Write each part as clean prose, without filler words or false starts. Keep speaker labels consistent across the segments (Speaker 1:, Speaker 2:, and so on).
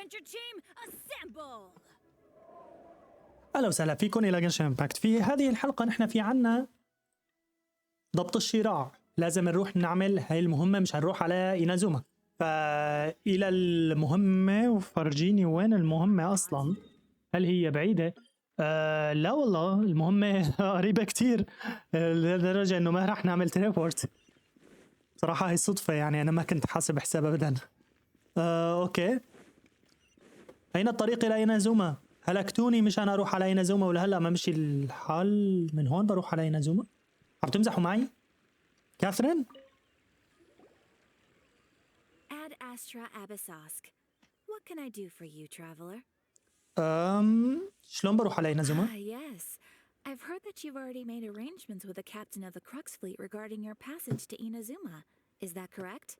Speaker 1: adventure team, assemble!
Speaker 2: اهلا وسهلا فيكم الى جنشن امباكت. في هذه الحلقه نحن في عنا ضبط الشراع، لازم نروح نعمل هاي المهمه مش هنروح على اينازوما. فالى المهمه وفرجيني وين المهمه اصلا. هل هي بعيده؟ لا والله المهمه قريبه كتير لدرجه انه ما راح نعمل تليبورت. صراحه هي صدفه، يعني انا ما كنت حاسب حساب ابدا. اوكي، اين الطريق الى اينازوما؟ هلكتوني مشان اروح على اينازوما، ولا هلا ما مشي الحال من هون بروح على اينازوما؟ عم تمزحوا معي؟ كاثرين؟
Speaker 1: Ad Astra Abyssosk. What can I do for you, traveler?
Speaker 2: شلون بروح على اينازوما؟
Speaker 1: Yes. I've heard that you've already made arrangements with the captain of the Crux fleet regarding your passage to Inazuma. Is that correct?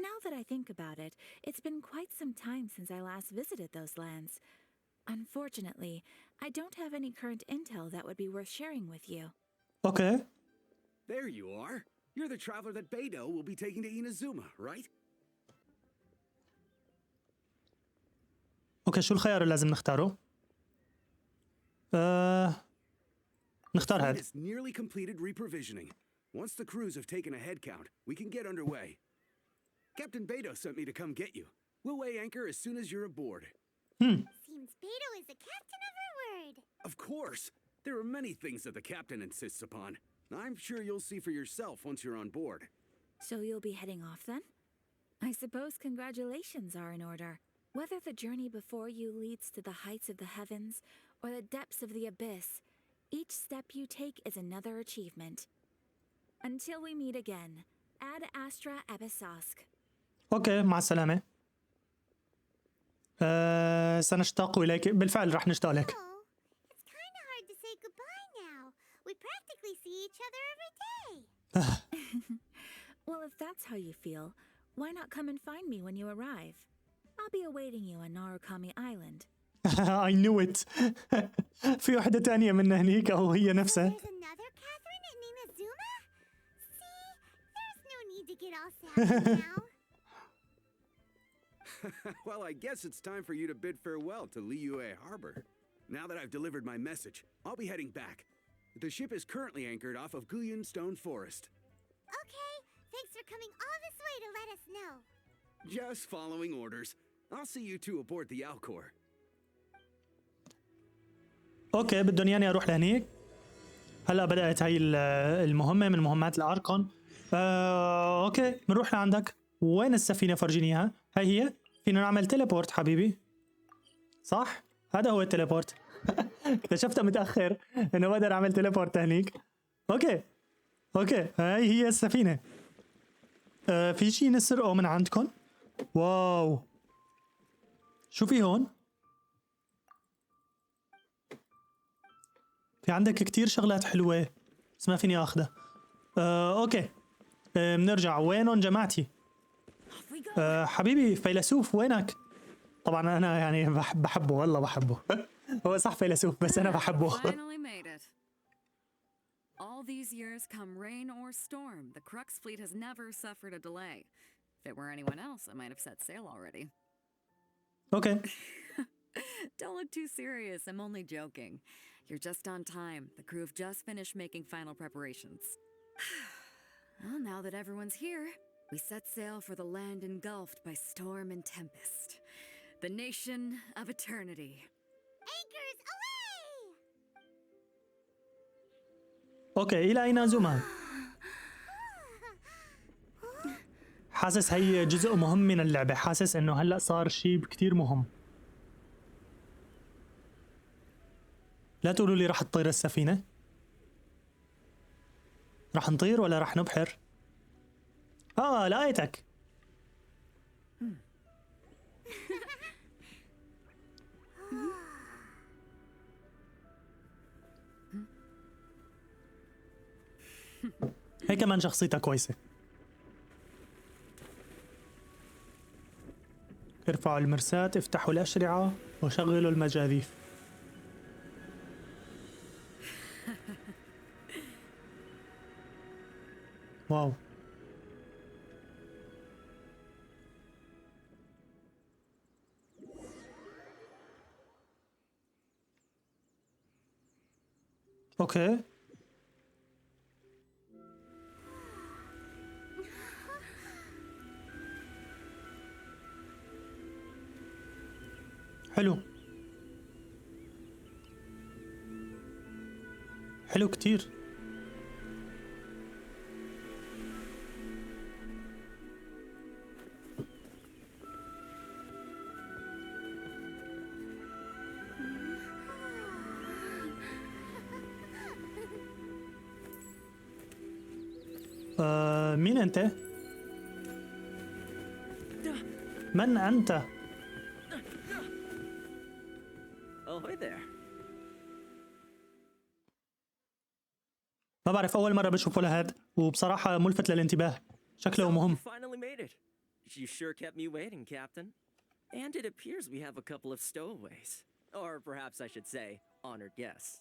Speaker 1: Now that I think about it, it's been quite some time since I last visited those lands. Unfortunately, I don't have any current intel that would be worth sharing with you.
Speaker 2: اوكي.
Speaker 3: There you are. You're the traveler that Beidou will be taking to Inazuma, right?
Speaker 2: اوكي، شو الخيار اللي لازم نختاره؟ نختار
Speaker 3: Fleet
Speaker 2: هذا.
Speaker 3: is nearly completed reprovisioning. Once the crews have taken a head count, we can get underway. Captain Beidou sent me to come get you. We'll weigh anchor as soon as you're aboard.
Speaker 4: Seems Beidou is the captain of her word.
Speaker 3: Of course. There are many things that the captain insists upon. I'm sure you'll see for yourself once you're on board.
Speaker 1: So you'll be heading off then? I suppose congratulations are in order. Whether the journey before you leads to the heights of the heavens or the depths of the abyss, each step you take is another achievement. Until we meet again, Ad Astra Abyssosk.
Speaker 2: اوكي، مع السلامة. سنشتاق إليك، بالفعل رح نشتاق لك.
Speaker 4: Oh, it's kind of hard to say goodbye now. We practically see each other every day.
Speaker 1: Well, if that's how you feel, why not come and find me when you arrive? I'll be awaiting you on Narukami Island.
Speaker 2: I knew it. في واحدة تانية من هنيك أو هي نفسها.
Speaker 4: There's another Catherine in Inazuma? See, there's no need to get all sad now.
Speaker 3: Well, I guess it's time for you to bid farewell to Liyue Harbor. Now that I've delivered my message, I'll be heading back. The ship is currently anchored off of Guyan Stone Forest.
Speaker 4: Okay, thanks for coming all this way to let us know.
Speaker 3: Just following orders. I'll see you two aboard the Alcor.
Speaker 2: اوكي، بدهم ياني اروح لهنيك. هلا بدأت هاي المهمة من مهمات الاركون. اوكي، بنروح لعندك. وين السفينة؟ فرجيني اياها. هاي هي. فينا نعمل تيليبورت حبيبي. صح؟ هذا هو التليبورت. اكتشفتها متأخر انه بقدر اعمل تليبورت هنيك. اوكي هاي هي السفينة. في شي نسرقه من عندكم؟ واو، شو في هون؟ في عندك كتير شغلات حلوة بس ما فيني اخذها. اوكي، بنرجع. وينهم جماعتي؟ حبيبي فيلسوف وينك؟ طبعا انا يعني بحبه، والله بحبه. هو صح فيلسوف بس انا بحبه.
Speaker 5: Finally made it. All these years, come rain or storm, the Crux fleet has never suffered a delay. If it were anyone else, I might have set sail already.
Speaker 2: اوكي.
Speaker 5: Don't look too serious, I'm only joking. You're just on time. The crew have just finished making final preparations. Well, now that everyone's here, we set sail for the land engulfed by storm and tempest. The nation of eternity.
Speaker 4: Anchors away!
Speaker 2: اوكي، الى اينازوما. حاسس هي جزء مهم من اللعبة، حاسس انه هلا صار شيء كتير مهم. لا تقولوا لي راح تطير السفينة. راح نطير ولا راح نبحر؟ لقيتك. هي كمان شخصيتها كويسة. ارفعوا المرساة، افتحوا الأشرعة وشغلوا المجاذيف. واو. اوكي. حلو. حلو كتير. مين أنت؟ من أنت؟
Speaker 6: Oh, hey there.
Speaker 2: ما بعرف، أول مرة بشوفه لهاد وبصراحة ملفت للانتباه، شكله مهم.
Speaker 6: You finally made it. You sure kept me waiting, Captain. And it appears we have a couple of stowaways. Or perhaps I should say, honored guests.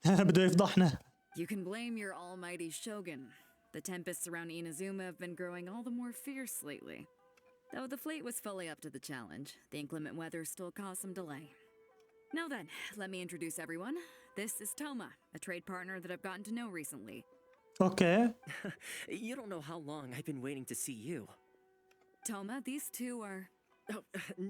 Speaker 2: بده يفضحنا.
Speaker 5: You can blame your almighty shogun. The tempests around Inazuma have been growing all the more fierce lately. Though the fleet was fully up to the challenge, the inclement weather still caused some delay. Now then, let me introduce everyone. This is Toma, a trade partner that I've gotten to know recently.
Speaker 2: Okay.
Speaker 6: You don't know how long I've been waiting to see you.
Speaker 5: Toma, these two are...
Speaker 6: Oh,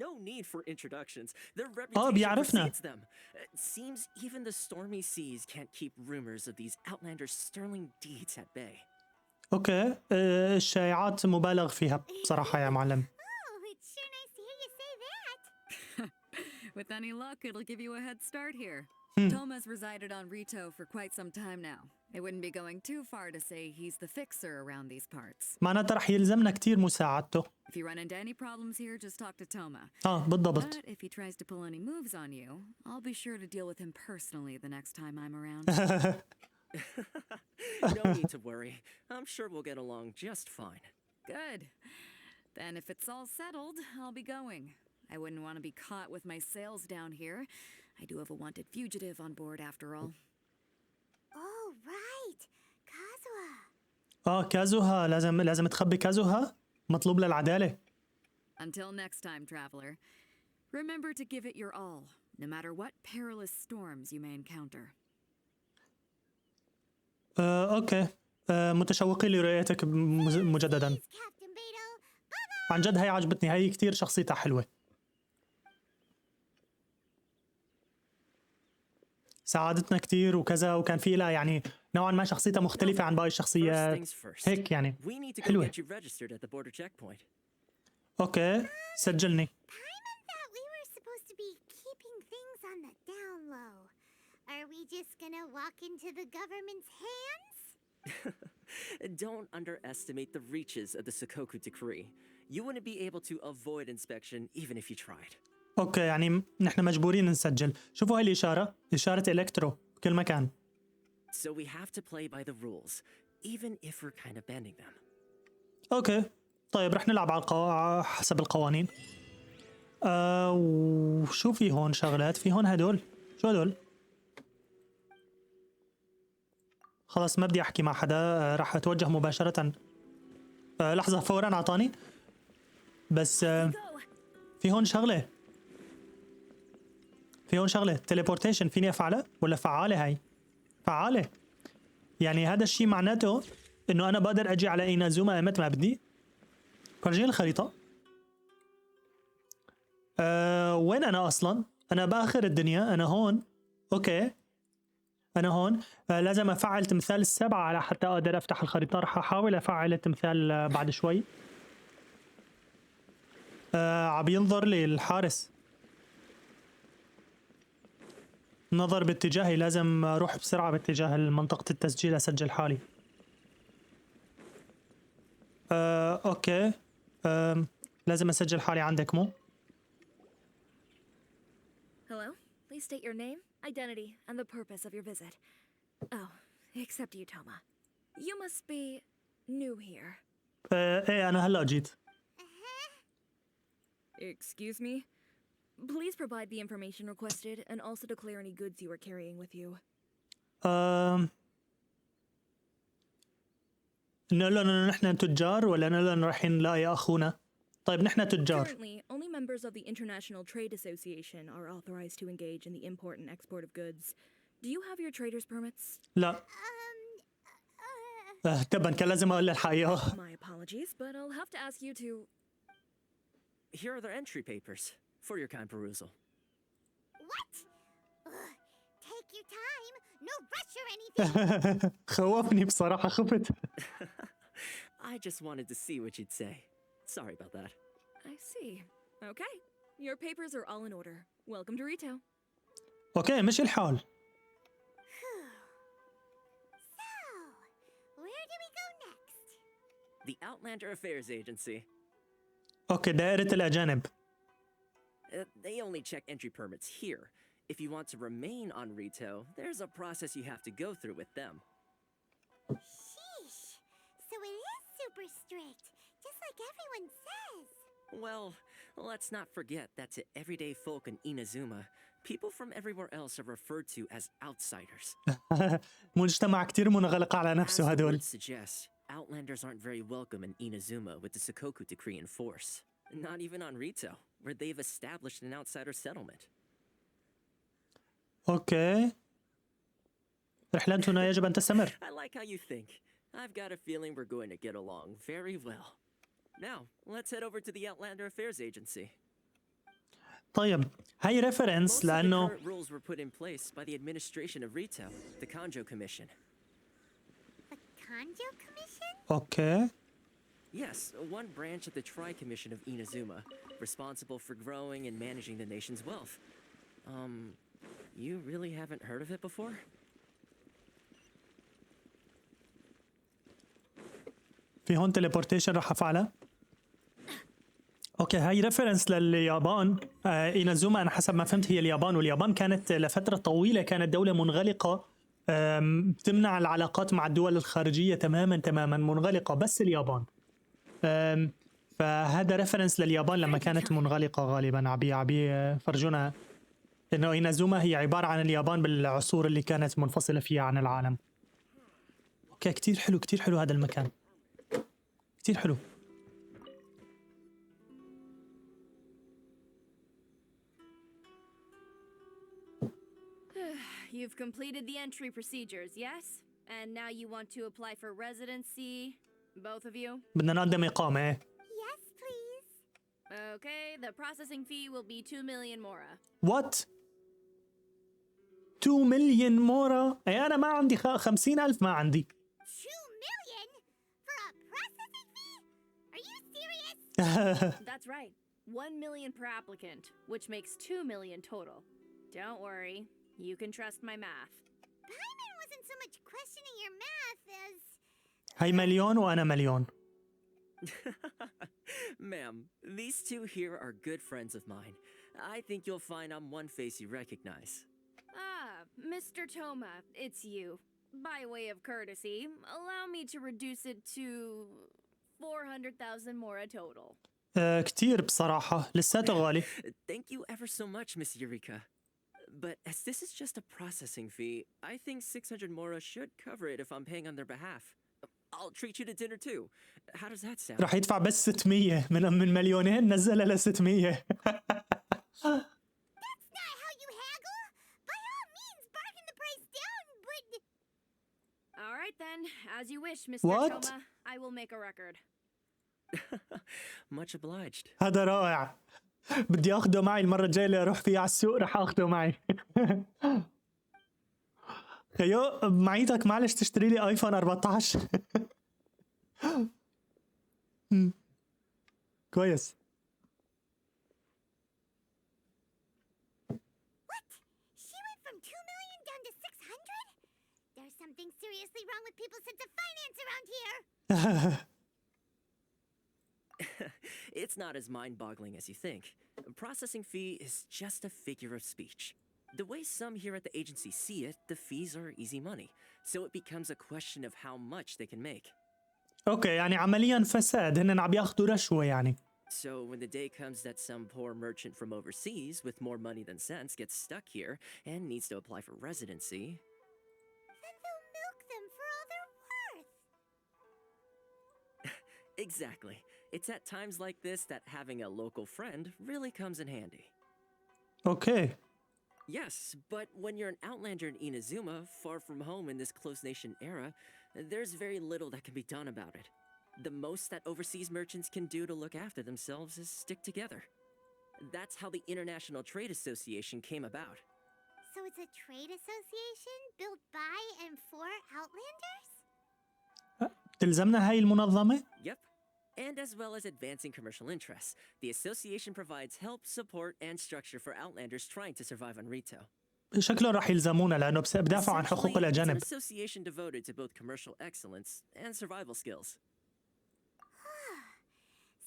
Speaker 6: no need for introductions. Their reputation
Speaker 2: بيعرفنا.
Speaker 6: precedes them. It seems even the stormy seas can't keep rumors of these outlanders' sterling deeds at bay.
Speaker 2: اوكي. الشائعات مبالغ فيها بصراحة يا معلم.
Speaker 4: Oh, it's sure nice to hear you say that.
Speaker 5: With any luck, it'll give you a head start here. Toma's resided on Rito for quite some time now. It wouldn't be going too far to say he's the fixer around these parts.
Speaker 2: معناتها رح يلزمنا كتير مساعدته.
Speaker 5: If you run into any problems here, just talk to Toma.
Speaker 2: بالضبط.
Speaker 5: But if he tries to pull any moves on you, I'll be sure to deal with him personally the next time I'm around.
Speaker 6: No need to worry. I'm sure we'll get along just fine.
Speaker 5: Good. Then if it's all settled, I'll be going. I wouldn't want to be caught with my sails down here. I do have a wanted fugitive on board after all.
Speaker 4: Oh, right. Kazuha.
Speaker 2: كازوها، لازم تخبي كازوها، مطلوب للعدالة.
Speaker 5: Until next time, traveler, remember to give it your all, no matter what perilous storms you may encounter.
Speaker 2: اوكي. متشوقين لرؤيتك مجددا.
Speaker 4: Captain Beto. Bye-bye.
Speaker 2: عن جد هي عجبتني، هي كتير شخصيتها حلوة. ساعدتنا كتير وكذا، وكان في لها يعني نوعا ما شخصيتها مختلفة عن باقي
Speaker 6: First
Speaker 2: الشخصيات.
Speaker 6: things first.
Speaker 2: هيك يعني
Speaker 6: We need to go
Speaker 2: حلوة.
Speaker 6: get you registered at the border checkpoint.
Speaker 2: اوكي، سجلني.
Speaker 4: Paimon thought we were supposed to be keeping things on the down low. Are we just gonna walk into the government's hands?
Speaker 6: Don't underestimate the reaches of the Sakoku decree. You wouldn't be able to avoid inspection even if you tried.
Speaker 2: اوكي، يعني نحن مجبورين نسجل. شوفوا هاي الإشارة، إشارة إلكترو بكل مكان.
Speaker 6: So we have to play by the rules, even if we're kind of bending them.
Speaker 2: اوكي، طيب رح نلعب على حسب القوانين. وشو في هون شغلات؟ في هون هدول، شو هدول؟ خلاص ما بدي احكي مع حدا، رح اتوجه مباشرة. لحظة، فورا اعطاني. بس في هون شغلة. في هون شغلة تليبورتيشن، فيني افعلها ولا فعالة؟ هاي فعالة. يعني هذا الشيء معناته انه انا بقدر اجي على اينازوما متى ما بدي. فرجيني الخريطة. وين انا اصلا؟ انا باخر الدنيا، انا هون. اوكي، انا هون. لازم افعل تمثال السبعة على حتى اقدر افتح الخريطة. رح احاول افعل التمثال بعد شوي. عم ينظر لي الحارس، نظر باتجاهي. لازم اروح بسرعة باتجاه منطقة التسجيل اسجل حالي. اوكي. لازم اسجل حالي عندك مو؟
Speaker 1: Hello? Please state your name, identity, and the purpose of your visit. Oh, except you, Toma. You must be new here.
Speaker 2: ايه انا هلا جيت.
Speaker 1: Excuse me? Please provide the information requested and also declare any goods you are carrying with you.
Speaker 2: نقول لهم انه نحن تجار ولا نقول لهم رايحين نلاقي اخونا؟ طيب نحن تجار.
Speaker 7: Currently, only members of the International Trade Association are authorized to engage in the import and export of goods. Do you have your trader's permits?
Speaker 2: لا تبا كان لازم اقول الحقيقة.
Speaker 7: My apologies, but I'll have to ask you to...
Speaker 6: Here are their entry papers for your kind perusal.
Speaker 4: What? Ugh. Take your time. No rush or anything.
Speaker 2: خوفني بصراحة خفت.
Speaker 6: I just wanted to see what you'd say. Sorry about that.
Speaker 7: I see. Okay. Your papers are all in order. Welcome to Rito.
Speaker 2: اوكي مش الحال.
Speaker 4: So, where do we go next?
Speaker 6: The Outlander Affairs Agency.
Speaker 2: اوكي دائرة الأجانب.
Speaker 6: They only check entry permits here. If you want to remain on Rito, there's a process you have to go through with them.
Speaker 4: Sheesh. So it is super strict, just like everyone says.
Speaker 6: Well, let's not forget that to everyday folk in Inazuma, people from everywhere else are referred to as outsiders.
Speaker 2: مجتمع كتير منغلق على
Speaker 6: As
Speaker 2: نفسه
Speaker 6: the
Speaker 2: هدول.
Speaker 6: word suggests, Outlanders aren't very welcome in Inazuma with the Sakoku decree in force. Not even on Rito, where they've established an outsider settlement.
Speaker 2: اوكي رحلتنا يجب أن تستمر.
Speaker 6: I like how you think. I've got a feeling we're going to get along very well. Now, let's head over to the Outlander Affairs Agency.
Speaker 2: طيب هاي
Speaker 6: Most
Speaker 2: ريفرنس
Speaker 6: of the
Speaker 2: لأنه
Speaker 6: current rules were put in place by the administration of Rito, the Kanjo Commission.
Speaker 4: The Kanjo Commission?
Speaker 2: اوكي
Speaker 6: Yes, one branch of the Tri-Commission of Inazuma, responsible for growing and managing the nation's wealth. You really haven't heard of it before?
Speaker 2: في هون تليبورتيشن راح افعلها. اوكي هاي ريفرنس لليابان. اينازوما انا حسب ما فهمت هي اليابان، واليابان كانت لفتره طويله كانت دوله منغلقه، تمنع العلاقات مع الدول الخارجيه تماما منغلقه، بس اليابان. فهذا ريفرنس لليابان لما كانت منغلقه غالبا. عبي فرجونا انه اينازوما هي عباره عن اليابان بالعصور اللي كانت منفصله فيها عن العالم. اوكي كتير حلو هذا المكان، كتير حلو.
Speaker 8: You've completed the entry procedures, yes? And now you want to apply for residency, both of you?
Speaker 2: بدنا نقدم إقامة.
Speaker 4: Yes, please.
Speaker 8: Okay, the processing fee will be 2 million mora.
Speaker 2: What? 2 مليون مورا؟ أي أنا ما عندي 50,000 ما عندي.
Speaker 4: 2 million? For a processing fee? Are you serious?
Speaker 8: That's right. 1 million per applicant, which makes 2 million total. Don't worry, you can trust my math.
Speaker 4: Paimon wasn't so much questioning your math as...
Speaker 2: هاي مليون وأنا مليون.
Speaker 6: Ma'am, these two here are good friends of mine. I think you'll find I'm one face you recognize.
Speaker 8: Ah, Mr. Toma, it's you. By way of courtesy, allow me to reduce it to 400,000 mora total.
Speaker 2: كتير بصراحة لساته غالي.
Speaker 6: Thank you ever so much, Miss Eureka. But as this is just a processing fee, I think 600 mora should cover it if I'm paying on their behalf. I'll treat you to dinner too. How does that sound?
Speaker 2: راح يدفع بس 600 من مليونين نزلها ل 600.
Speaker 4: That's not how you haggle! By all means, bargain the price down, but...
Speaker 8: All right then, as you wish, Mr.
Speaker 2: What?
Speaker 8: Toma. I will make a record.
Speaker 6: Much obliged.
Speaker 2: هذا رائع. بدي أخده معي المرة الجاية اللي أروح فيها على السوق راح أخده معي. خيو معيتك معلش تشتري لي آيفون 14. كويس.
Speaker 4: What? She went from 2 million down to 600? There's something seriously wrong with people's sense of finance around here.
Speaker 6: It's not as mind-boggling as you think. A processing fee is just a figure of speech. The way some here at the agency see it, the fees are easy money, so it becomes a question of how much they can make.
Speaker 2: اوكي يعني عمليا فساد، هن عم ياخذوا رشوة يعني.
Speaker 6: So when the day comes that some poor merchant from overseas with more money than sense gets stuck here and needs to apply for residency,
Speaker 4: Then they'll milk them for all they're worth.
Speaker 6: exactly. It's at times like this that having a local friend really comes in handy.
Speaker 2: اوكي.
Speaker 6: Yes, but when you're an outlander in Inazuma, far from home in this closed nation era, there's very little that can be done about it. The most that overseas merchants can do to look after themselves is stick together. That's how the International Trade Association came about.
Speaker 4: So it's a trade association built by and for Outlanders?
Speaker 2: تلزمنا هاي المنظمة؟
Speaker 6: Yep. And as well as advancing commercial interests, the association provides help, support, and structure for Outlanders trying to survive on Rito.
Speaker 2: شكله راح يلزمونا لأنه بدافعوا عن حقوق
Speaker 6: Essentially, it's an
Speaker 2: الأجانب.
Speaker 6: association devoted to both commercial excellence and survival skills.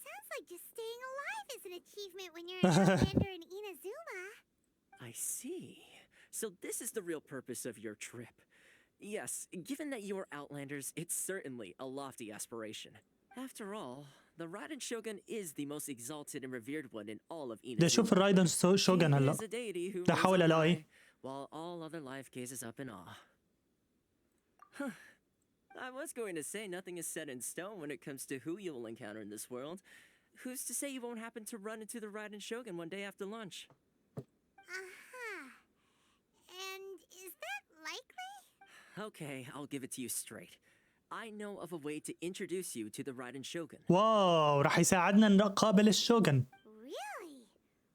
Speaker 4: Sounds like just staying alive is an achievement when you're an Outlander in Inazuma.
Speaker 6: I see. So this is the real purpose of your trip. Yes, given that you are Outlanders, it's certainly a lofty aspiration. After all, the Raiden Shogun is the most exalted and revered one in all of
Speaker 2: بدي أشوف
Speaker 6: Inazuma.
Speaker 2: الرايدن شوغن
Speaker 6: He
Speaker 2: هلا.
Speaker 6: is a deity who
Speaker 2: لا
Speaker 6: rose
Speaker 2: حول
Speaker 6: on
Speaker 2: ألاقي.
Speaker 6: high, while all other life gazes up in awe. Huh. I was going to say nothing is set in stone when it comes to who you will encounter in this world. Who's to say you won't happen to run into the Raiden Shogun one day after lunch?
Speaker 4: Uh-huh. And is that likely?
Speaker 6: Okay, I'll give it to you straight. I know of a way to introduce you to the Raiden Shogun.
Speaker 2: واو راح يساعدنا نقابل الشوغن.
Speaker 4: Really?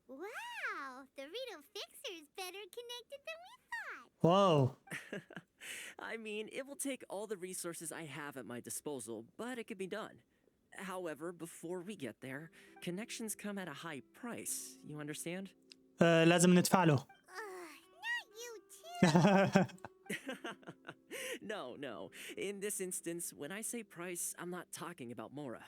Speaker 4: Wow, the Rito Fixer is better connected than we thought.
Speaker 2: واو.
Speaker 6: I mean, it will take all the resources I have at my disposal, but it could be done. However, before we get there, connections come at a high price. You understand?
Speaker 2: لازم ندفع له.
Speaker 4: Not you too.
Speaker 6: No. In this instance, when I say price, I'm not talking about Mora.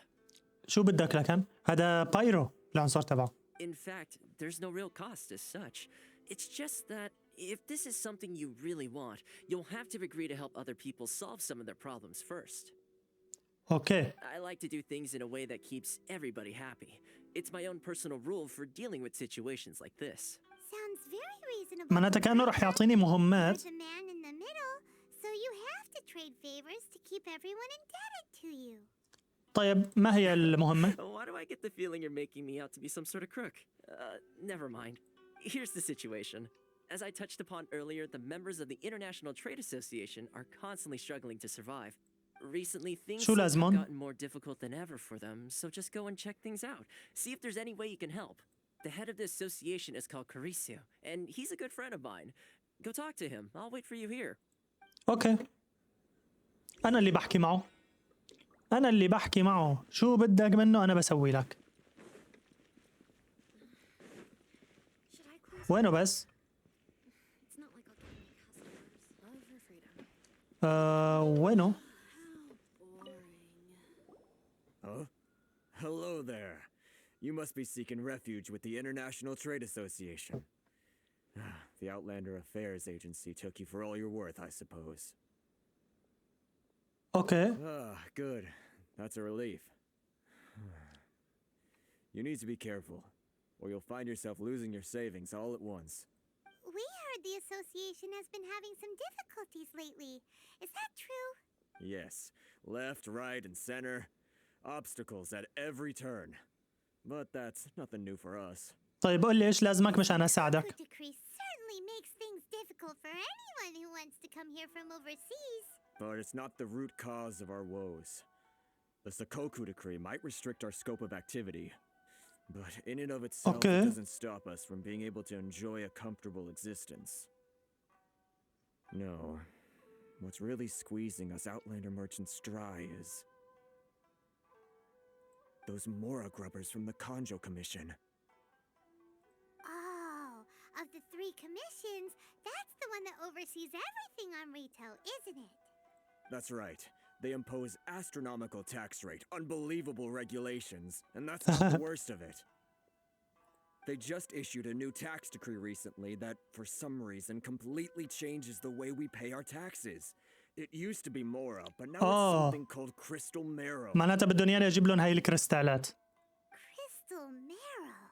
Speaker 2: شو بدك لكن؟ هذا بايرو العنصر تبعه.
Speaker 6: In fact, there's no real cost as such. It's just that if this is something you really want, you'll have to agree to help other people solve some of their problems first.
Speaker 2: اوكي.
Speaker 6: I like to do things in a way that keeps everybody happy. It's my own personal rule for dealing with situations like this.
Speaker 4: Sounds very reasonable.
Speaker 2: معناتها كأنه راح يعطيني
Speaker 4: You're
Speaker 2: مهمات.
Speaker 4: the man in the middle, so you have to trade favors to keep everyone indebted to you.
Speaker 2: طيب ما هي المهمة؟
Speaker 6: Why do I get the feeling you're making me out to be some sort of crook? Never mind. Here's the situation. As I touched upon earlier, the members of the International Trade Association are constantly struggling to survive. Recently, things
Speaker 2: شو
Speaker 6: have
Speaker 2: لازمن؟
Speaker 6: gotten more difficult than ever for them, so just go and check things out. See if there's any way you can help. The head of the association is called Carisio, and he's a good friend of mine. Go talk to him. I'll wait for you here.
Speaker 2: اوكي. أنا اللي بحكي معه. أنا اللي بحكي معه، شو بدك منه أنا بسوي لك. وينه بس؟
Speaker 7: It's not like I'll get any customers. Love her freedom.
Speaker 2: وينه؟
Speaker 9: Huh? Hello there. You must be seeking refuge with the International Trade Association. The Outlander Affairs Agency took you for all you're worth, I suppose.
Speaker 2: اوكي.
Speaker 9: Good. That's a relief. You need to be careful, or you'll find yourself losing your savings all at once.
Speaker 4: We heard the association has been having some difficulties lately. Is that true?
Speaker 9: Yes. Left, right, and center. Obstacles at every turn. But that's nothing new for us.
Speaker 2: طيب قول لي إيش لازمك مشان أساعدك؟
Speaker 4: The decree certainly makes things difficult for anyone who wants to come here from overseas.
Speaker 9: But it's not the root cause of our woes. The Sakoku decree might restrict our scope of activity, but in and of itself,
Speaker 2: Okay.
Speaker 9: it doesn't stop us from being able to enjoy a comfortable existence. No. What's really squeezing us Outlander merchants dry is those Mora grubbers from the Kanjo Commission.
Speaker 4: Oh, of the 3 commissions, that's the one that oversees everything on Rito, isn't it?
Speaker 9: That's right. They impose astronomical tax rate, unbelievable regulations, and that's not the worst of it. They just issued a new tax decree recently that, for some reason, completely changes the way we pay our taxes. It used to be Mora, but now it's something called Crystal Marrow.
Speaker 2: معناتها بدهم ياني أجيب لهم هاي الكريستالات.
Speaker 4: Crystal Marrow?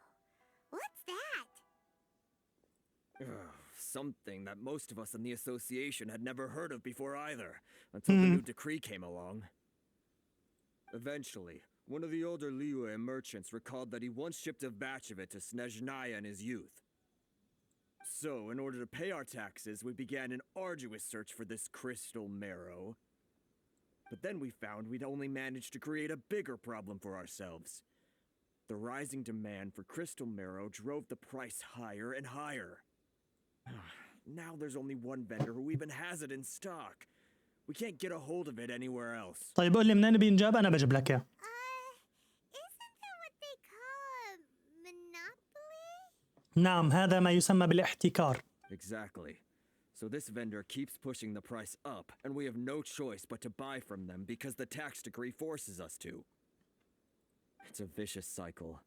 Speaker 4: What's that?
Speaker 9: Something that most of us in the association had never heard of before either, until the new decree came along. Eventually, One of the older Liyue merchants recalled that he once shipped a batch of it to Snezhnaya in his youth. So, in order to pay our taxes, we began an arduous search for this crystal marrow. But then we found we'd only managed to create a bigger problem for ourselves. The rising demand for crystal marrow drove the price higher and higher. Now there's only one vendor who even has it in stock. We can't get a hold of it anywhere else.
Speaker 2: طيب قول لي منين بينجاب انا بجيب لك اياه.
Speaker 4: Isn't that what they call a monopoly?
Speaker 2: نعم هذا ما يسمى بالاحتكار.
Speaker 9: Exactly. So this vendor keeps pushing the price up, and we have no choice but to buy from them because the tax decree forces us to. It's a vicious cycle,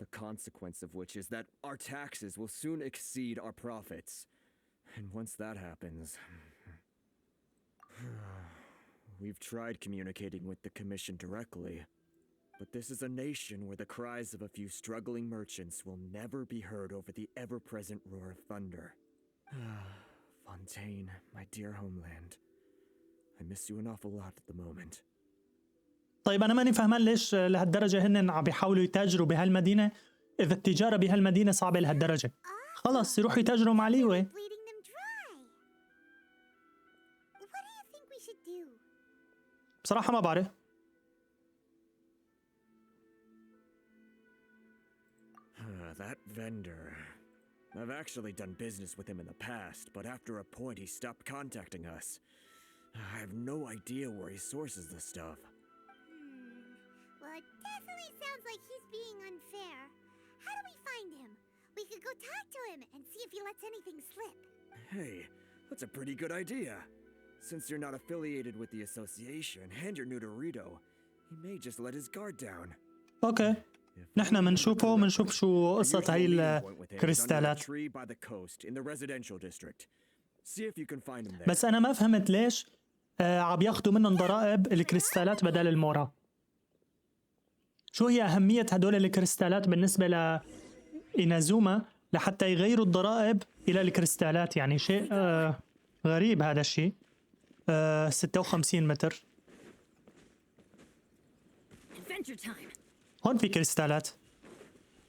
Speaker 9: the consequence of which is that our taxes will soon exceed our profits. And once that happens... We've tried communicating with the Commission directly, but this is a nation where the cries of a few struggling merchants will never be heard over the ever-present roar of thunder. Fontaine, my dear homeland. I miss you an awful lot at the moment.
Speaker 2: طيب أنا ماني فهمان ليش لهالدرجة هن عم بيحاولوا يتاجروا بهالمدينة إذا التجارة بهالمدينة صعبة لهالدرجة. خلص يروحوا يتاجروا مع ليوي.
Speaker 4: Bleeding them dry. What do you think we should do?
Speaker 2: بصراحة ما بعرف.
Speaker 9: That vendor. I've actually done business with him in the past, but after a point he stopped contacting us. I have no idea where he sources the stuff.
Speaker 4: Well, it definitely sounds like he's being unfair. How do we find him? We could go talk to him and see if he lets anything slip.
Speaker 9: Hey, that's a pretty good idea. Since you're not affiliated with the association and you're new to Rito, he may just let his guard down.
Speaker 2: أوكي. نحن منشوفه ومنشوف شو قصة هاي الكريستالات. بس أنا ما فهمت ليش عم ياخدوا منهم ضرائب الكريستالات بدل المورا. شو هي أهمية هدول الكريستالات بالنسبة لإينازوما لحتى يغيروا الضرائب إلى الكريستالات؟ يعني شيء غريب هذا الشيء. 56 متر. هون في كريستالات.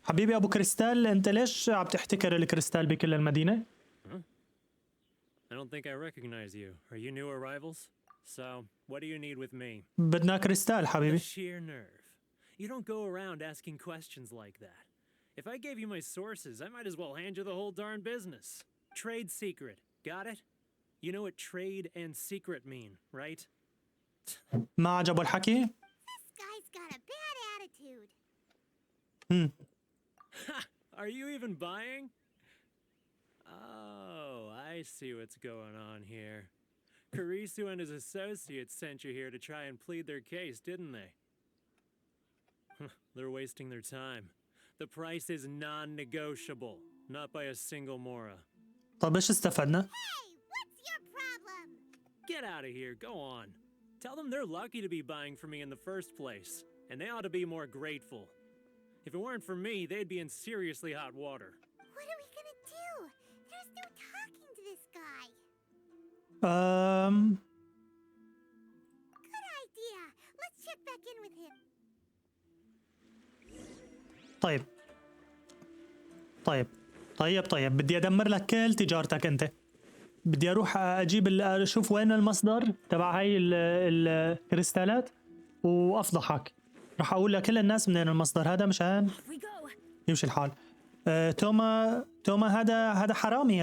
Speaker 2: حبيبي أبو كريستال أنت ليش عم تحتكر الكريستال بكل المدينة؟
Speaker 10: I don't think I recognize you. Are you new arrivals? So, what do you need with me?
Speaker 2: بدنا كريستال حبيبي.
Speaker 10: Sheer nerve. You don't go around asking questions like that. If I gave you my sources, I might as well hand you the whole darn business. Trade secret. Got it? You know what trade and secret mean, right?
Speaker 2: ما عجبه الحكي؟
Speaker 4: This guy's got a bad attitude.
Speaker 10: Are you even buying? Oh, I see what's going on here. Kurisu and his associates sent you here to try and plead their case, didn't they? They're wasting their time. The price is non-negotiable, not by a single mora.
Speaker 2: طب إيش استفدنا؟
Speaker 4: Hey, what's your problem?
Speaker 10: Get out of here, go on. Tell them they're lucky to be buying from me in the first place, and they ought to be more grateful. If it weren't for me, they'd be in seriously hot water.
Speaker 4: What are we gonna do? There's no talking to this guy. Good idea. Let's check back in with him.
Speaker 2: طيب بدي أدمر لك كل تجارتك أنت. بدي أروح أجيب أشوف وين المصدر تبع هاي الكريستالات وأفضحك. رح أقول لكل الناس منين المصدر هذا مشان يمشي الحال. توما هذا حرامي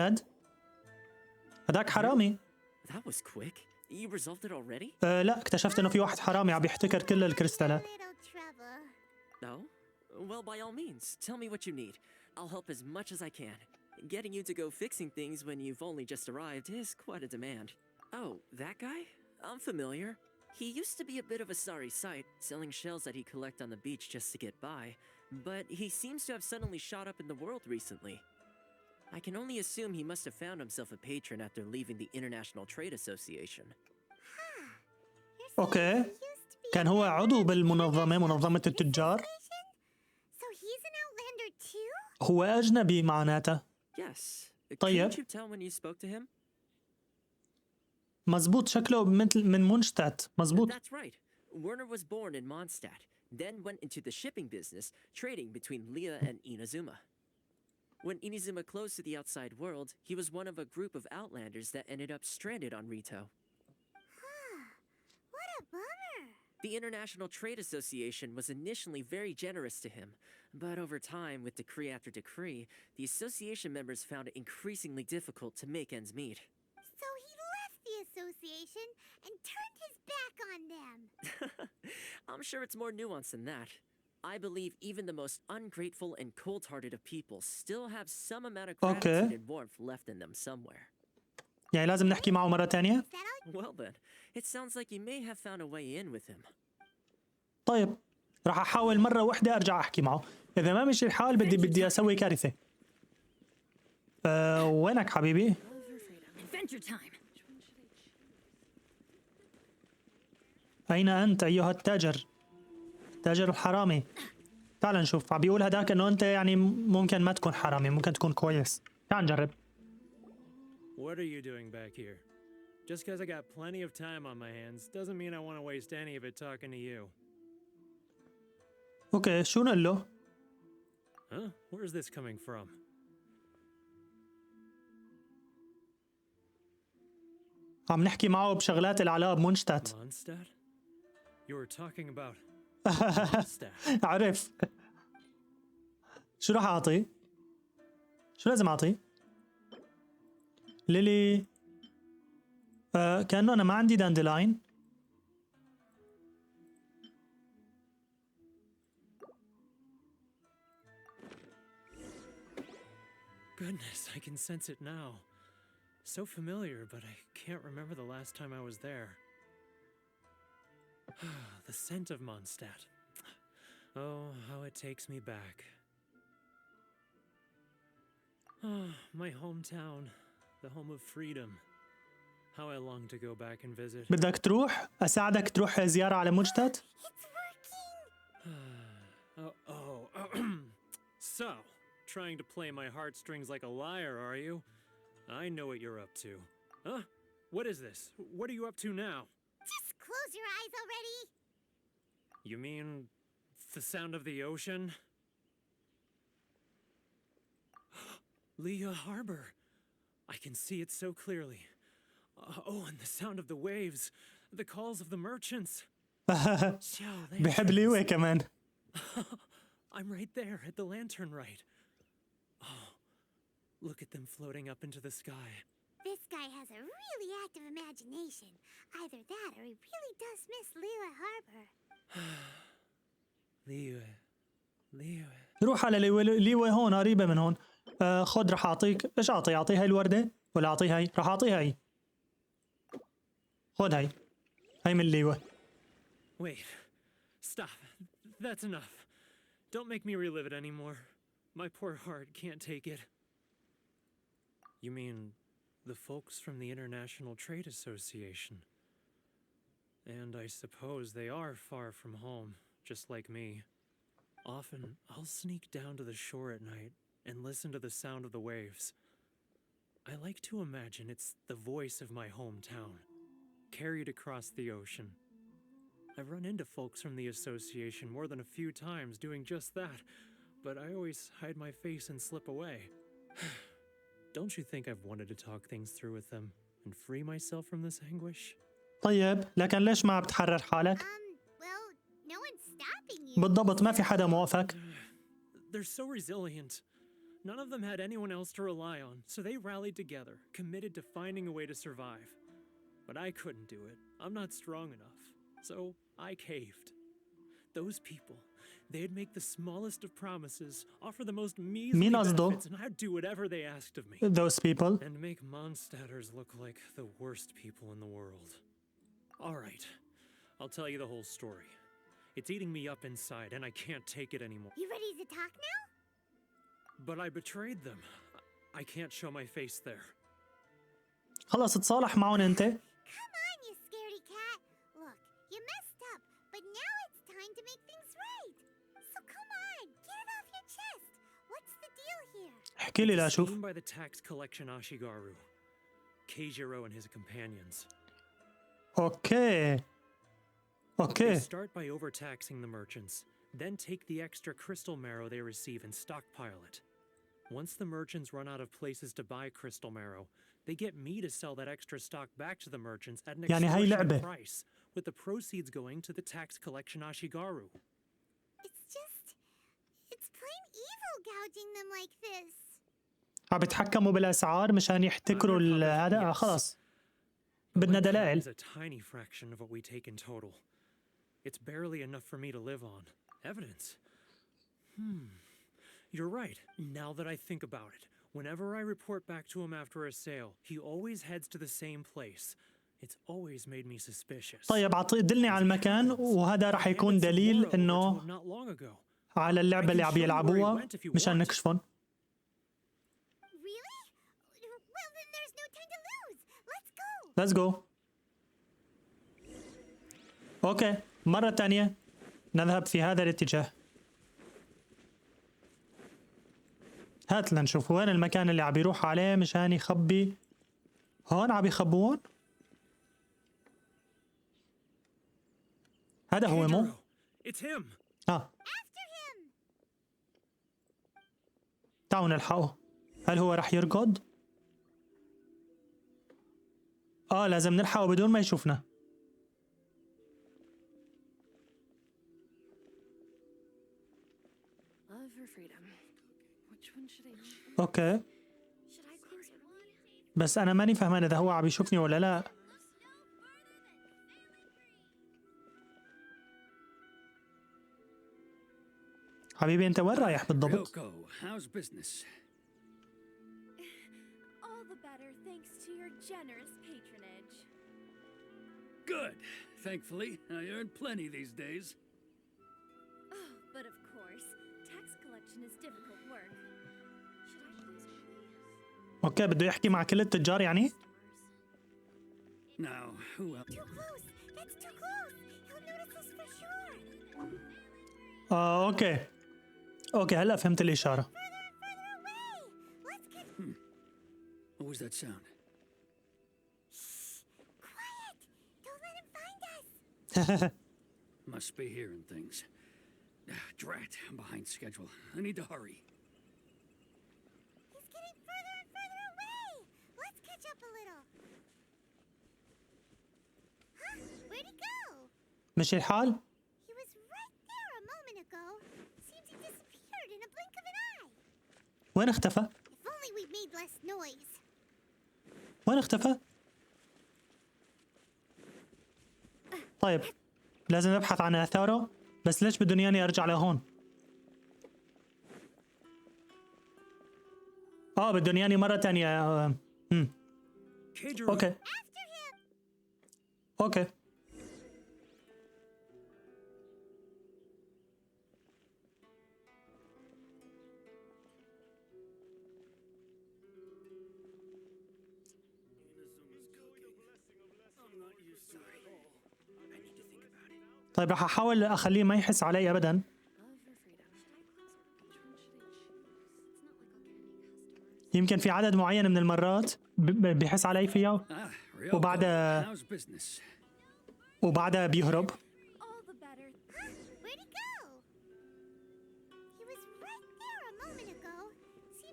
Speaker 2: هذاك حرامي.
Speaker 6: That was quick. You resolved it already?
Speaker 2: لا اكتشفت إنه في واحد حرامي عم يحتكر كل الكريستالات.
Speaker 4: Little trouble.
Speaker 6: No? Well, by all means, tell me what you need. I'll help as much as I can. Getting you to go fixing things when you've only just arrived is quite a demand. Oh, that guy? I'm familiar. He used to be a bit of a sorry sight, selling shells that he'd collect on the beach just to get by, but he seems to have suddenly shot up in the world recently. I can only assume he must have found himself a patron after leaving the International Trade Association.
Speaker 2: أوكي. كان هو عضو منظمة التجار.
Speaker 4: So he's an outlander too?
Speaker 2: هو أجنبي معناته.
Speaker 6: Yes.
Speaker 2: طيب.
Speaker 6: Couldn't you tell when you spoke to him?
Speaker 2: مزبوط شكله من منشتات. مزبوط.
Speaker 6: That's right. Werner was born in Mondstadt. then went into the shipping business, trading between Leah and Inazuma. When Inazuma closed to the outside world, he was one of a group of outlanders that ended up stranded on Rito.
Speaker 4: What a bummer.
Speaker 6: The International Trade Association was initially very generous to him, but over time, with decree after decree, the association members found it increasingly difficult to make ends meet.
Speaker 4: So he left the association and turned his back on them.
Speaker 6: I'm sure it's more nuanced than that. I believe even the most ungrateful and cold-hearted of people still have some amount of gratitude and warmth left in them somewhere.
Speaker 2: يعني لازم نحكي معه مرة تانية؟
Speaker 4: Is that all?
Speaker 6: Well then, it sounds like you may have found a way in with him.
Speaker 2: طيب راح احاول مرة واحدة ارجع احكي معه، اذا ما مشي الحال بدي اسوي كارثة. وينك حبيبي؟
Speaker 5: Adventure time.
Speaker 2: اين انت ايها التاجر؟ التاجر الحرامي. تعال نشوف، عم بيقول هداك انه انت يعني ممكن ما تكون حرامي، ممكن تكون كويس. تعال نجرب.
Speaker 10: What are you doing back here? Just because I got plenty of time on my hands doesn't mean I want to waste any of it talking to you.
Speaker 2: اوكي شو نقول له؟
Speaker 10: Huh? Where's this coming from?
Speaker 2: عم نحكي معه بشغلات العلاقة بمونشتات.
Speaker 10: Mondstadt? You were talking about Mondstadt.
Speaker 2: عرف. شو راح اعطيه؟ شو لازم اعطيه؟ ليلي كأنه انا ما عندي داندلاين.
Speaker 10: Goodness, I can sense it now. So familiar, but I can't remember the last time I was there. The scent of Mondstadt. Oh, how it takes me back. Oh, my hometown, the home of freedom. How I long to go back and visit.
Speaker 2: بدك تروح؟ اساعدك تروح زيارة على مونشتات؟
Speaker 4: It's working.
Speaker 10: So, trying to play my heartstrings like a liar, are you? I know what you're up to. Huh? What is this? What are you up to now?
Speaker 4: Just close your eyes already.
Speaker 10: You mean the sound of the ocean? Leah Harbor. I can see it so clearly. Oh, and the sound of the waves, the calls of the merchants.
Speaker 2: بحب ليوي كمان.
Speaker 10: I'm right there at the lantern right. Oh, look at them floating up into the sky.
Speaker 4: This guy has a really active imagination. Either that or he really does miss Leela Harbor.
Speaker 10: Leah.
Speaker 2: روح على ليوي هون قريبة من هون. خد راح اعطيك، ايش اعطي؟ اعطيها الوردة ولا اعطيها هي؟ راح اعطيها هي. خد هي. هي من ليوي.
Speaker 10: Wait. Stop. That's enough. Don't make me relive it anymore. My poor heart can't take it. You mean the folks from the International Trade Association? And I suppose they are far from home, just like me. Often, I'll sneak down to the shore at night and listen to the sound of the waves. I like to imagine it's the voice of my hometown, carried across the ocean. I've run into folks from the association more than a few times doing just that, but I always hide my face and slip away. Don't you think I've wanted to talk things through with them and free myself from this anguish?
Speaker 2: طيب لكن ليش ما بتحرر حالك؟
Speaker 4: Well, no one's stopping you.
Speaker 2: بالضبط ما في حدا موافق.
Speaker 10: They're so resilient. None of them had anyone else to rely on, so they rallied together, committed to finding a way to survive. But I couldn't do it. I'm not strong enough. So I caved. Those people, they'd make the smallest of promises, offer the most measly
Speaker 2: مين قصده؟
Speaker 10: benefits, and I'd do whatever they asked of me.
Speaker 2: Those people.
Speaker 10: And make Mondstadters look like the worst people in the world. All right, I'll tell you the whole story. It's eating me up inside, and I can't take it anymore.
Speaker 4: You ready to talk now?
Speaker 10: But I betrayed them. I can't show my face there.
Speaker 2: خلص تصالح معهم انت.
Speaker 4: Come on, you scaredy cat. Look, you messed up, but now it's time to make things right. So come on, get it off your chest. What's the deal here?
Speaker 2: احكي لي لا شوف.
Speaker 10: Seen by the tax collection Ashigaru, Keijiro and his companions.
Speaker 2: اوكي. اوكي.
Speaker 10: They start by overtaxing the merchants, then take the extra crystal marrow they receive and stockpile it. Once the merchants run out of places to buy crystal marrow, they get me to sell that extra stock back to the merchants at an
Speaker 2: يعني هاي
Speaker 10: extortionate
Speaker 2: لعبة.
Speaker 10: price, with the proceeds going to the tax collection Ashigaru.
Speaker 4: It's plain evil gouging them like this.
Speaker 2: عم بيتحكموا بالاسعار مشان يحتكروا هذا. خلص بدنا دلائل.
Speaker 10: It's a tiny fraction of what we take in total. It's barely enough for me to live on. Evidence. You're right. Now that I think about it, whenever I report back to him after a sale, he always heads to the same place. It's always made me suspicious.
Speaker 2: طيب دلني على المكان وهذا راح يكون دليل انه على اللعبة اللي عم يلعبوها مشان نكشفهم.
Speaker 4: Really? Well, then there's no time to lose.
Speaker 2: Let's go. اوكي، مرة تانية نذهب في هذا الاتجاه. هات لنشوف وين المكان اللي عم يروح عليه مشان يخبي. هون عم يخبون. هذا هو مو؟ تعالوا نلحقه. هل هو رح يركض؟ لازم نلحقه بدون ما يشوفنا. اوكي، بس انا ماني فهمان اذا هو عم يشوفني ولا لا. حبيبي انت وين رايح بالضبط؟
Speaker 11: How's business?
Speaker 8: All the better thanks to your generous patronage.
Speaker 11: Good. Thankfully, I earn plenty these days.
Speaker 8: Oh, but of course, tax collection is difficult work. Should I close early?
Speaker 2: اوكي، بده يحكي مع كل التجار يعني؟
Speaker 11: Now, who else?
Speaker 4: Too close. That's too close. He'll notice us for sure.
Speaker 2: اوكي. اوكي، هلا فهمت الإشارة.
Speaker 11: What was that sound?
Speaker 4: Quiet. Don't let him find us.
Speaker 11: Must be hearing things. Drat, I'm behind schedule. I need to hurry.
Speaker 4: He's getting further and further away. Let's catch up a little. Huh? Where'd he go?
Speaker 2: مشي الحال؟
Speaker 4: He was right there a moment ago. Seems he disappeared in a blink of an eye.
Speaker 2: وين اختفى؟
Speaker 4: If only we'd made less noise.
Speaker 2: وين اختفى؟ طيب لازم نبحث عن آثاره، بس ليش بدهم ياني أرجع لهون؟ بدهم ياني مرة تانية. اوكي. اوكي. طيب راح احاول اخليه ما يحس علي ابدا. يمكن في عدد معين من المرات بيحس علي فيها وبعدها بيهرب.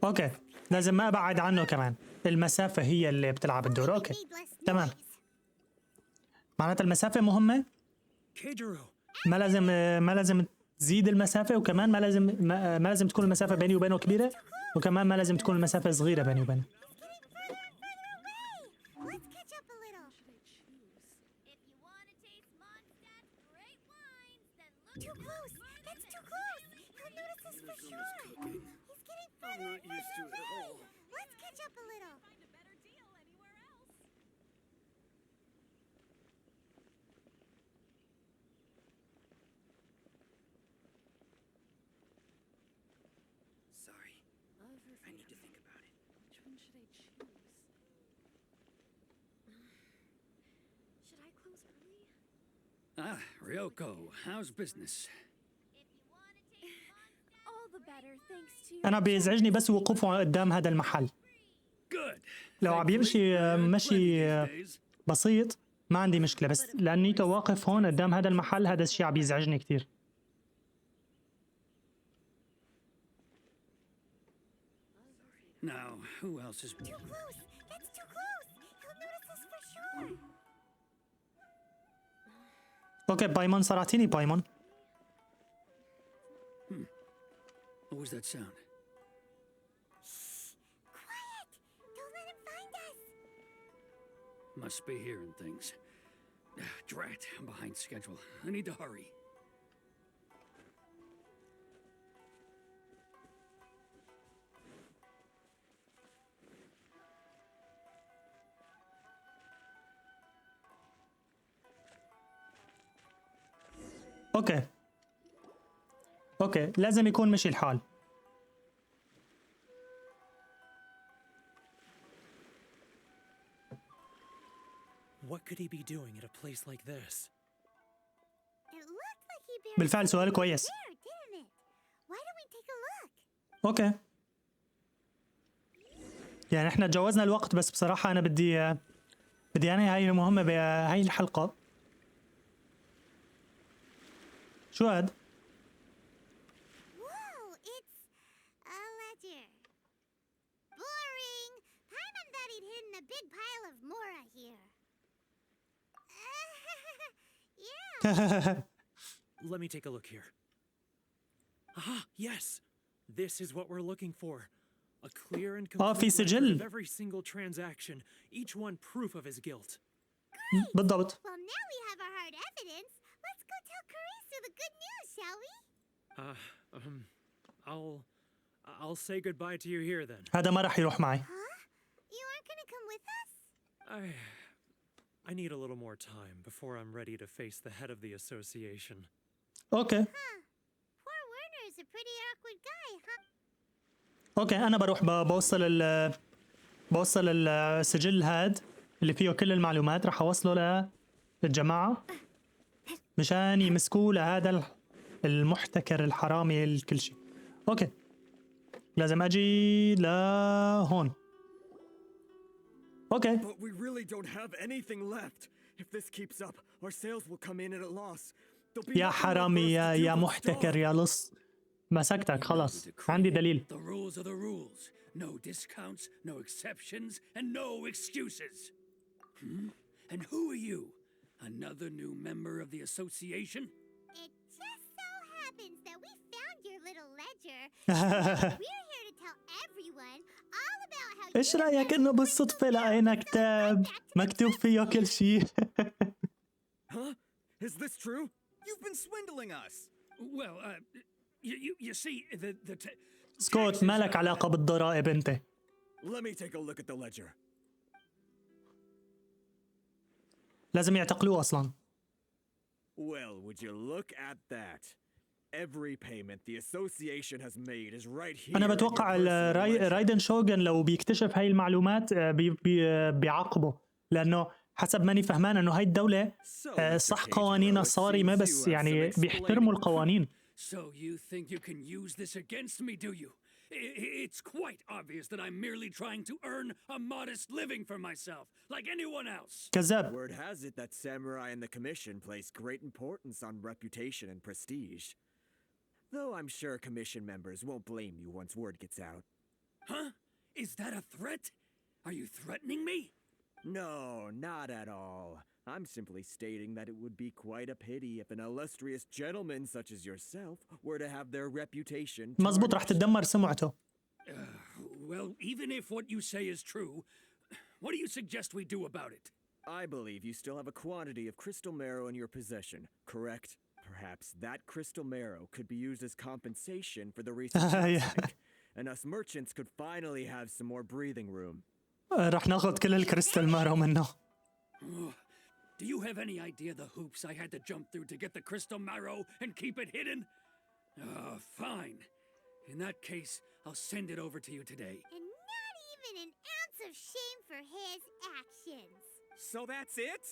Speaker 2: اوكي، لازم ما ابعد عنه كمان. المسافة هي اللي بتلعب الدور. اوكي تمام، معناتها المسافة مهمة. ما لازم تزيد المسافة، وكمان ما لازم تكون المسافة بيني وبينه كبيرة، وكمان ما لازم تكون المسافة صغيرة بيني وبينه.
Speaker 11: Ryoko, how's business?
Speaker 2: أنا بيزعجني بس وقوفه قدام هذا المحل. لو عم يمشي مشي بسيط ما عندي مشكلة، بس لأني واقف هون قدام هذا المحل هذا الشيء عم بيزعجني كتير.
Speaker 11: Now, who else is...
Speaker 4: Too close! That's too close! He'll notice us for sure!
Speaker 2: اوكي بايمون، صار اعطيني بايمون.
Speaker 11: What was that sound?
Speaker 4: Quiet! Don't let him find us!
Speaker 11: Must be hearing things. Drat, I'm behind schedule. I need to hurry.
Speaker 2: اوكي لازم يكون مشي الحال.
Speaker 10: What could he be doing at a place like this?
Speaker 4: It looked like he buried
Speaker 2: بالفعل سؤال
Speaker 4: something
Speaker 2: كويس.
Speaker 4: there, didn't it? Why don't we take a look?
Speaker 2: اوكي يعني احنا تجاوزنا الوقت، بس بصراحة انا بدي انهي هاي المهمة بهاي الحلقة. شو هاد؟
Speaker 4: Whoa, it's a ledger. Boring. Paimon thought he'd hidden a big pile of Mora here. Yeah.
Speaker 10: Let me take a look here. Ah, yes! This is what we're looking for. A clear and
Speaker 2: في
Speaker 10: complete record
Speaker 2: سجل.
Speaker 10: of every single transaction, each one proof of his guilt.
Speaker 2: بالضبط.
Speaker 4: Well, now we have our hard evidence. Let's go tell Karisu the good news, shall we?
Speaker 10: I'll say goodbye to you here then.
Speaker 2: هذا ما راح يروح معي.
Speaker 4: Huh? You aren't gonna come with us?
Speaker 10: I need a little more time before I'm ready to face the head of the association.
Speaker 2: اوكي
Speaker 4: Huh. Poor Werner is a pretty awkward guy, huh?
Speaker 2: اوكي انا بروح بوصل السجل هاد اللي فيه كل المعلومات، راح اوصله للجماعة مشان يمسكوه لهذا المحتكر الحرامي الكل شيء. اوكي لازم اجي لهون. اوكي
Speaker 9: But we really don't have anything left. If this keeps up, our sales will come in at a loss. There'll be
Speaker 2: يا
Speaker 9: nothing left
Speaker 2: حرامي
Speaker 9: for us to do
Speaker 2: يا
Speaker 9: but
Speaker 2: محتكر
Speaker 9: starve.
Speaker 2: يا لص، مسكتك خلاص، عندي دليل.
Speaker 11: The rules are the rules. No discounts, no exceptions, and no excuses. And who are you? Another new member of the association?
Speaker 4: It just so happens that we found your little ledger. We're here to tell everyone all about how
Speaker 2: ايش رأيك انه بالصدفة لقينا كتاب مكتوب فيه كل شيء؟
Speaker 9: Huh? Is this true? You've been swindling us.
Speaker 11: Well, you see, the
Speaker 2: سكوت، ما لك علاقة بالضرائب انت.
Speaker 9: Let me take a look at the ledger.
Speaker 2: لازم يعتقلوه اصلا.
Speaker 9: Well, would you look at that? Every payment the association has made is right here.
Speaker 2: انا
Speaker 9: in your
Speaker 2: بتوقع
Speaker 9: personal ledger.
Speaker 2: رايدن شوغن لو بيكتشف هاي المعلومات بيعاقبه، لانه حسب ماني فهمان انه هاي الدولة صح قوانينها صارمة، بس يعني بيحترموا القوانين.
Speaker 11: So you think you can use this against me, do you? It's quite obvious that I'm merely trying to earn a modest living for myself, like anyone else.
Speaker 2: كذاب.
Speaker 9: Word has it that samurai and the commission place great importance on reputation and prestige. Though I'm sure commission members won't blame you once word gets out.
Speaker 11: Huh? Is that a threat? Are you threatening me?
Speaker 9: No, not at all. I'm simply stating that it would be quite a pity if an illustrious gentleman such as yourself were to have their reputation
Speaker 2: مزبوط، راح تتدمر سمعته.
Speaker 11: Well, even if what you say is true, what do you suggest we do about it?
Speaker 9: I believe you still have a quantity of crystal marrow in your possession, correct? Perhaps that crystal marrow could be used as compensation for the recent traffic, and us merchants could finally have some more breathing room.
Speaker 2: راح ناخذ كل الكريستال مارو منه.
Speaker 11: Do you have any idea the hoops I had to jump through to get the crystal marrow and keep it hidden? Fine. In that case, I'll send it over to you today.
Speaker 4: And not even an ounce of shame for his actions.
Speaker 12: So that's it?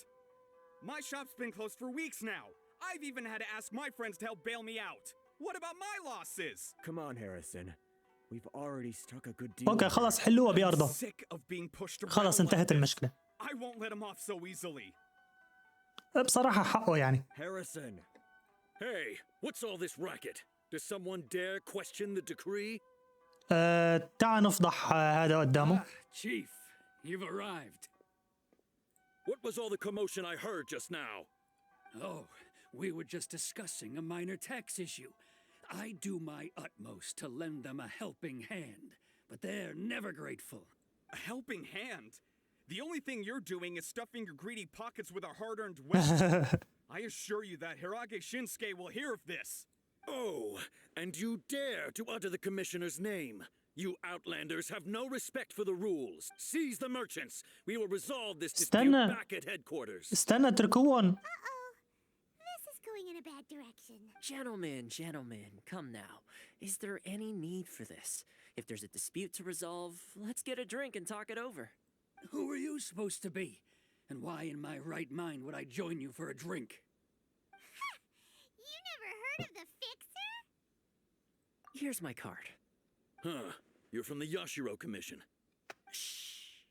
Speaker 12: My shop's been closed for weeks now. I've even had to ask my friends to help bail me out. What about my losses?
Speaker 9: Come on, Harrison. We've already struck a good deal.
Speaker 2: اوكي خلاص حلوها بأرضه.
Speaker 12: Sick of being pushed around
Speaker 2: خلاص
Speaker 12: like
Speaker 2: انتهت
Speaker 12: this.
Speaker 2: المشكلة.
Speaker 12: I won't let him off so easily.
Speaker 2: بصراحة حقه يعني.
Speaker 9: Harrison,
Speaker 11: Hey, what's all this racket? Does someone dare question the decree?
Speaker 2: تعال نفضح هذا قدامه.
Speaker 11: Chief, you've arrived. What was all the commotion I heard just now? Oh, we were just discussing a minor tax issue. I do my utmost to lend them a helping hand, but they're never grateful.
Speaker 12: A helping hand? The only thing you're doing is stuffing your greedy pockets with our hard-earned wealth. I assure you that Hirage Shinsuke will hear of this.
Speaker 11: Oh, and you dare to utter the commissioner's name. You outlanders have no respect for the rules. Seize the merchants. We will resolve this dispute back at headquarters.
Speaker 2: استنى اتركوهم.
Speaker 4: This is going in a bad direction.
Speaker 6: Gentlemen, come now. Is there any need for this? If there's a dispute to resolve, let's get a drink and talk it over.
Speaker 11: Who are you supposed to be? And why in my right mind would I join you for a drink?
Speaker 4: You never heard of the Fixer?
Speaker 6: Here's my card.
Speaker 11: Huh. You're from the Yashiro Commission.
Speaker 6: Shh.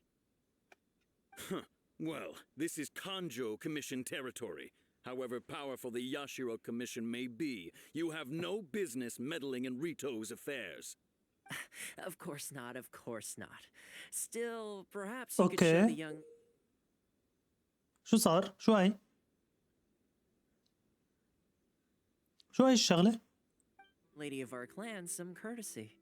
Speaker 11: Huh. Well, this is Kanjo Commission territory. However powerful the Yashiro Commission may be, you have no business meddling in Rito's affairs.
Speaker 6: Of course not. Still, perhaps you could show the young...
Speaker 2: شو صار؟ شو هاي الشغلة؟
Speaker 6: lady of our clan some courtesy.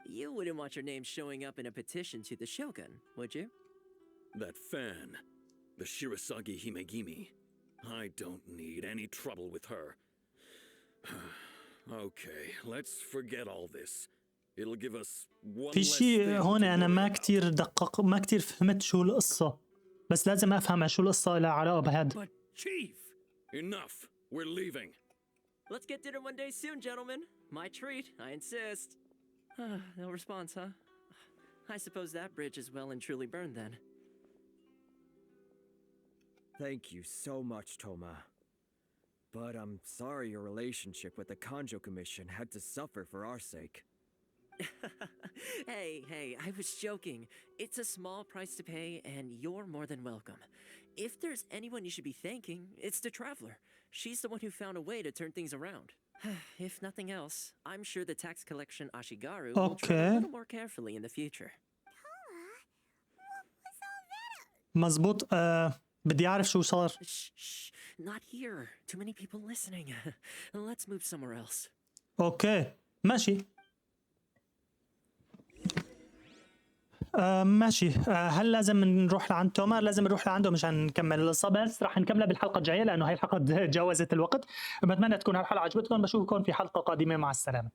Speaker 6: You wouldn't want your name showing up in a petition to the Shogun, would you?
Speaker 11: That fan, the Shirasagi Himegimi. I don't need any trouble with her. Okay, let's forget all this. It'll give us one
Speaker 2: في
Speaker 11: less
Speaker 2: شيء
Speaker 11: thing
Speaker 2: هون
Speaker 11: to
Speaker 2: أنا
Speaker 11: worry
Speaker 2: ما
Speaker 11: about.
Speaker 2: كتير ما كتير فهمت شو القصة، بس لازم أفهم شو القصة لها علاقة بهاد.
Speaker 11: But Chief! Enough. We're leaving.
Speaker 6: Let's get dinner one day soon, gentlemen. My treat, I insist. No response, huh? I suppose that bridge is well and truly burned then.
Speaker 9: thank you so much, Toma. But I'm sorry your relationship with the Kanjo Commission had to suffer for our sake.
Speaker 6: Hey, I was joking. It's a small price to pay, and you're more than welcome. If there's anyone you should be thanking, it's the Traveler. She's the one who found a way to turn things around. If nothing else, I'm sure the tax collection Ashigaru will tread a little more carefully in the future.
Speaker 4: What was all that?
Speaker 2: مزبوط. بدي أعرف شو صار.
Speaker 6: Shh, not here. Too many people listening. Let's move somewhere else.
Speaker 2: أوكي ماشي. ماشي. هل لازم نروح لعند توما؟ لازم نروح لعنده مشان نكمل القصة، بس راح نكملها بالحلقة الجاية لأنه هاي الحلقة تجاوزت الوقت. بتمنى تكون هالحلقة عجبتكم. بشوفكم في حلقة قادمة. مع السلامة.